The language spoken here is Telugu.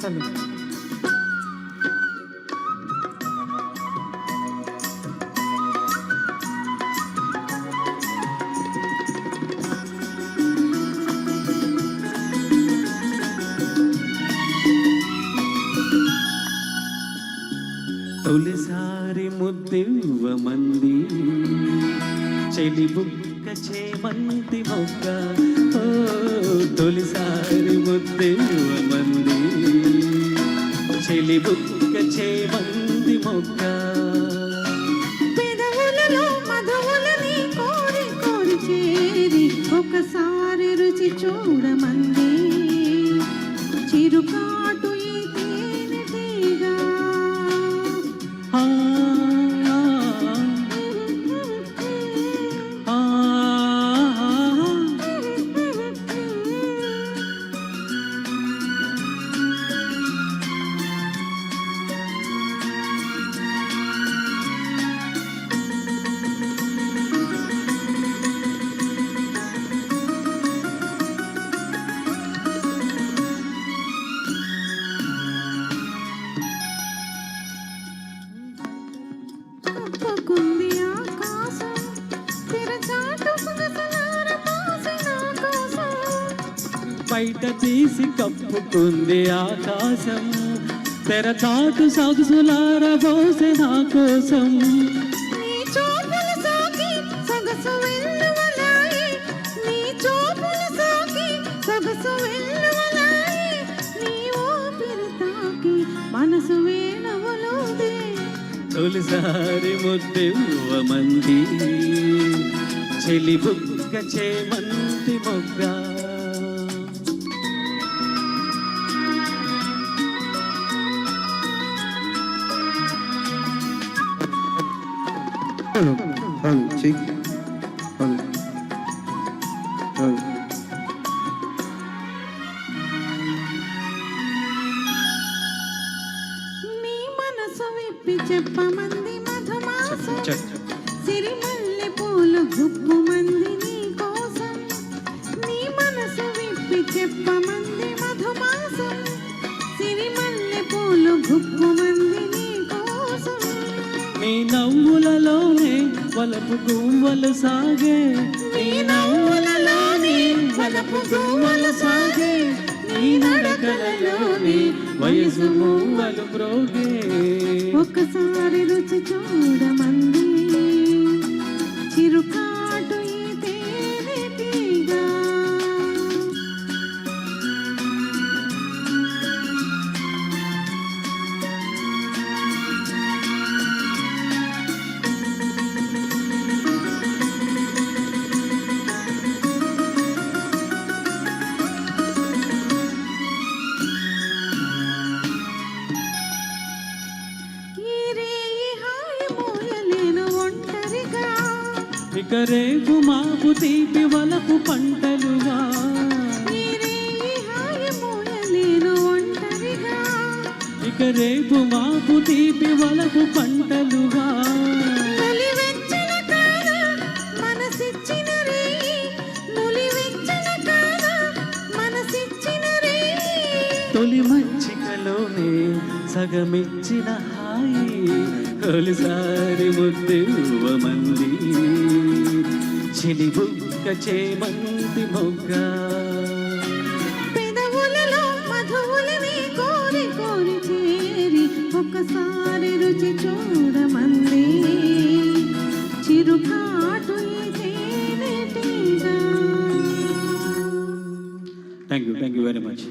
చలో. తొలిసారి ముద్దివ్వమంది చెలి బుక్క చేమంతి మొక్క. ఓ తొలిసారి ముద్దివ్వమంది చెలి బుక్క చేమంతి మొక్క. పెదవులలో మధువులని కోరి కోరి చేరి ఒకసారి రుచి చూడమంది చిరుకాటు ఈ తేనెటీగా. బయట తీసి కప్పుకుంది ఆకాశం తెరచాటు సొగసులార పోసే నా కోసం. నీ చూపుల సాకి సొగసు వెల్లువలాయి నీ చూపుల సాకి సొగసు వెల్లువలాయి నీ ఊపిరి తాకి మనసు వేణువులోదే. తొలిసారి ముద్దివ్వమంది చెలి బుక్క చేమంతి మొగ్గ. నీ మనసు విప్పి చెప్పమంది మధుమాసం సిరిమల్లె పూలు గుప్పుమంది నీ కోసం. నీ మనసు విప్పి చెప్పమంది మధుమాసం సిరిమల్లె పూలు గుప్పుమంది నీ కోసం. నీ నవ్వులలోనే వలపు గువ్వలు సాగే నీ నవ్వులలోనే వలపు గువ్వలు సాగే నీ నడకలలోనే వయసు మూవలు బ్రోగే. ఒకసారి రుచి చూడమంది చిరుకాటు ఈ తేనెటీగా. ఇక రేపు మాపు తీపి వలపు పంటలుగా ఇక రేపు మాపు తీపి వలపు పంటలుగా. తొలి మచ్చికలోనే సగమిచ్చిన హాయి తొలిసారి ముద్దివ్వమంది చెలి బుక్క చేమంతి మొగ్గ. పెదవులలో మధువులని కోరి కోరి చేరి ఒకసారి రుచి చూడమంది చిరుకాటు ఈ తేనెటీగా. Thank you very much.